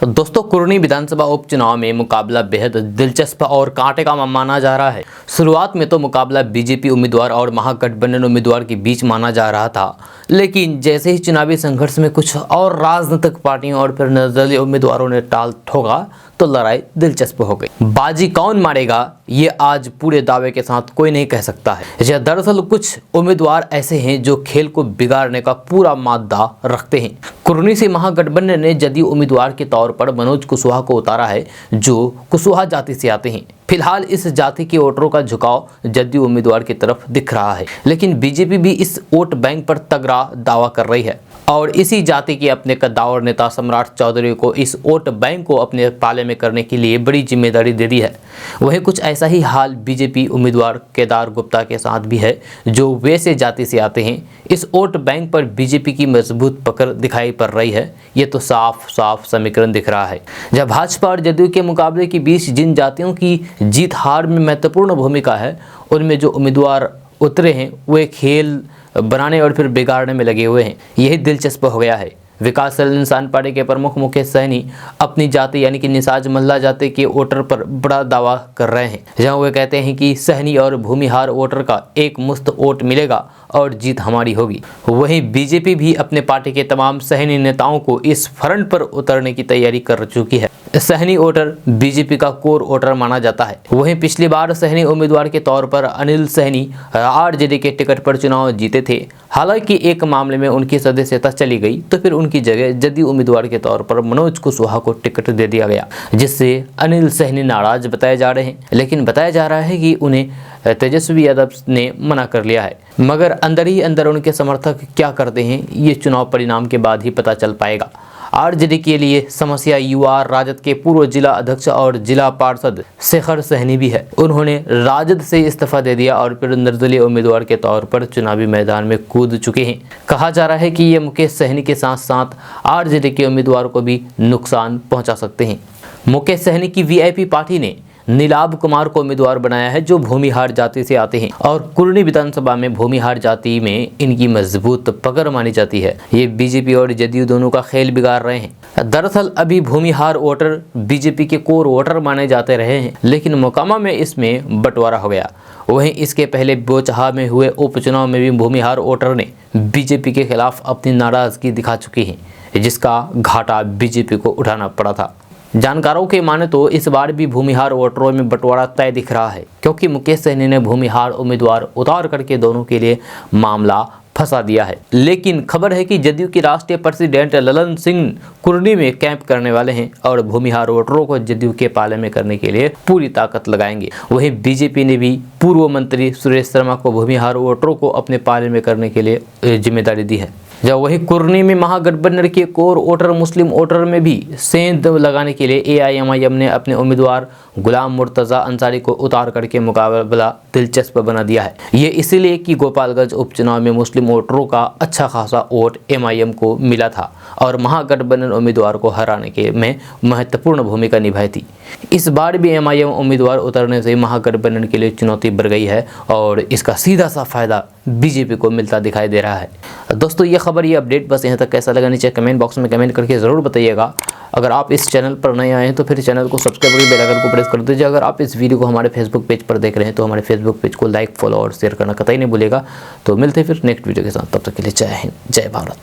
दोस्तों, कुरनी विधानसभा उपचुनाव में मुकाबला बेहद दिलचस्प और कांटे का माना जा रहा है। शुरुआत में तो मुकाबला बीजेपी उम्मीदवार और महागठबंधन उम्मीदवार के बीच माना जा रहा था, लेकिन जैसे ही चुनावी संघर्ष में कुछ और राजनीतिक पार्टियों और फिर निर्दलीय उम्मीदवारों ने टाल ठोका तो लड़ाई दिलचस्प हो गई। बाजी कौन मारेगा ये आज पूरे दावे के साथ कोई नहीं कह सकता है। दरअसल कुछ उम्मीदवार ऐसे हैं जो खेल को बिगाड़ने का पूरा मादा रखते हैं। कुरनी से महागठबंधन ने जदयू उम्मीदवार के तौर पर मनोज कुशवाहा को उतारा है, जो कुशवाहा जाति से आते हैं। फिलहाल इस जाति के वोटरों का झुकाव जदयू उम्मीदवार की तरफ दिख रहा है, लेकिन बीजेपी भी इस वोट बैंक पर तगड़ा दावा कर रही है और इसी जाति के अपने कद्दावर नेता सम्राट चौधरी को इस वोट बैंक को अपने पाले में करने के लिए बड़ी जिम्मेदारी दे दी है। वहीं कुछ ऐसा ही हाल बीजेपी उम्मीदवार केदार गुप्ता के साथ भी है, जो वैसे जाति से आते हैं। इस वोट बैंक पर बीजेपी की मजबूत पकड़ दिखाई पड़ रही है। ये तो साफ साफ समीकरण दिख रहा है। जब भाजपा और जदयू के मुकाबले के बीच जिन जातियों की जीत हार में महत्वपूर्ण भूमिका है, उनमें जो उम्मीदवार उतरे हैं वे खेल बनाने और फिर बिगाड़ने में लगे हुए हैं। यही दिलचस्प हो गया है। विकासशील इंसान पार्टी के प्रमुख मुकेश सहनी अपनी जाति यानी कि निषाद मल्ला जाति के वोटर पर बड़ा दावा कर रहे हैं, जहां वे कहते हैं कि सहनी और भूमिहार वोटर का एक मुश्त वोट मिलेगा और जीत हमारी होगी। वहीं बीजेपी भी अपने पार्टी के तमाम सहनी नेताओं को इस फ्रंट पर उतरने की तैयारी कर चुकी है। सहनी वोटर बीजेपी का कोर वोटर माना जाता है। वहीं पिछली बार सहनी उम्मीदवार के तौर पर अनिल सहनी आरजेडी के टिकट पर चुनाव जीते थे। हालांकि एक मामले में उनकी सदस्यता चली गई तो फिर उनकी जगह जदयू उम्मीदवार के तौर पर मनोज कुशवाहा को टिकट दे दिया गया, जिससे अनिल सहनी नाराज बताए जा रहे हैं। लेकिन बताया जा रहा है कि उन्हें तेजस्वी यादव ने मना कर लिया है, मगर अंदर ही अंदर उनके समर्थक क्या करते हैं ये चुनाव परिणाम के बाद ही पता चल पाएगा। आरजेडी के लिए समस्या युवा राजद के पूर्व जिला अध्यक्ष और जिला पार्षद शेखर सहनी भी है। उन्होंने राजद से इस्तीफा दे दिया और फिर निर्दलीय उम्मीदवार के तौर पर चुनावी मैदान में कूद चुके हैं। कहा जा रहा है कि ये मुकेश सहनी के साथ साथ आरजेडी के उम्मीदवार को भी नुकसान पहुंचा सकते हैं। मुकेश सहनी की वीआईपी पार्टी ने नीलाभ कुमार को उम्मीदवार बनाया है, जो भूमिहार जाति से आते हैं और कुरनी विधानसभा में भूमिहार जाति में इनकी मजबूत पकड़ मानी जाती है। ये बीजेपी और जदयू दोनों का खेल बिगाड़ रहे हैं। दरअसल अभी भूमिहार वोटर बीजेपी के कोर वोटर माने जाते रहे हैं, लेकिन मोकामा में इसमें बंटवारा हो गया। वहीं इसके पहले बोचहा में हुए उपचुनाव में भी भूमिहार वोटर ने बीजेपी के खिलाफ अपनी नाराजगी दिखा चुकी है, जिसका घाटा बीजेपी को उठाना पड़ा था। जानकारों के माने तो इस बार भी भूमिहार वोटरों में बंटवारा तय दिख रहा है, क्योंकि मुकेश सहनी ने भूमिहार उम्मीदवार उतार करके दोनों के लिए मामला फंसा दिया है। लेकिन खबर है कि जदयू के राष्ट्रीय प्रेसिडेंट ललन सिंह कुरनी में कैंप करने वाले हैं और भूमिहार वोटरों को जदयू के पाले में करने के लिए पूरी ताकत लगाएंगे। वहीं बीजेपी ने भी पूर्व मंत्री सुरेश शर्मा को भूमिहार वोटरों को अपने पाले में करने के लिए जिम्मेदारी दी है। जब वही कुरनी में महागठबंधन के कोर वोटर मुस्लिम वोटर में भी सेंध लगाने के लिए एआईएमआईएम ने अपने उम्मीदवार गुलाम मुर्तजा अंसारी को उतार करके मुकाबला दिलचस्प बना दिया है। ये इसलिए कि गोपालगंज उपचुनाव में मुस्लिम वोटरों का अच्छा खासा वोट एमआईएम को मिला था और महागठबंधन उम्मीदवार को हराने के में महत्वपूर्ण भूमिका निभाई थी। इस बार भी एमआईएम उम्मीदवार उतरने से महागठबंधन के लिए चुनौती बढ़ गई है और इसका सीधा सा फायदा बीजेपी को मिलता दिखाई दे रहा है। दोस्तों, ये खबर ये अपडेट बस यहाँ तक कैसा लगा नीचे कमेंट बॉक्स में कमेंट करके ज़रूर बताइएगा। अगर आप इस चैनल पर नए आए हैं तो फिर चैनल को सब्सक्राइब करके बेल आइकन को प्रेस कर दीजिए। अगर आप इस वीडियो को हमारे फेसबुक पेज पर देख रहे हैं तो हमारे फेसबुक पेज को लाइक, फॉलो और शेयर करना कतई नहीं भूलिएगा। तो मिलते हैं फिर नेक्स्ट वीडियो के साथ, तब तक के लिए जय हिंद, जय भारत।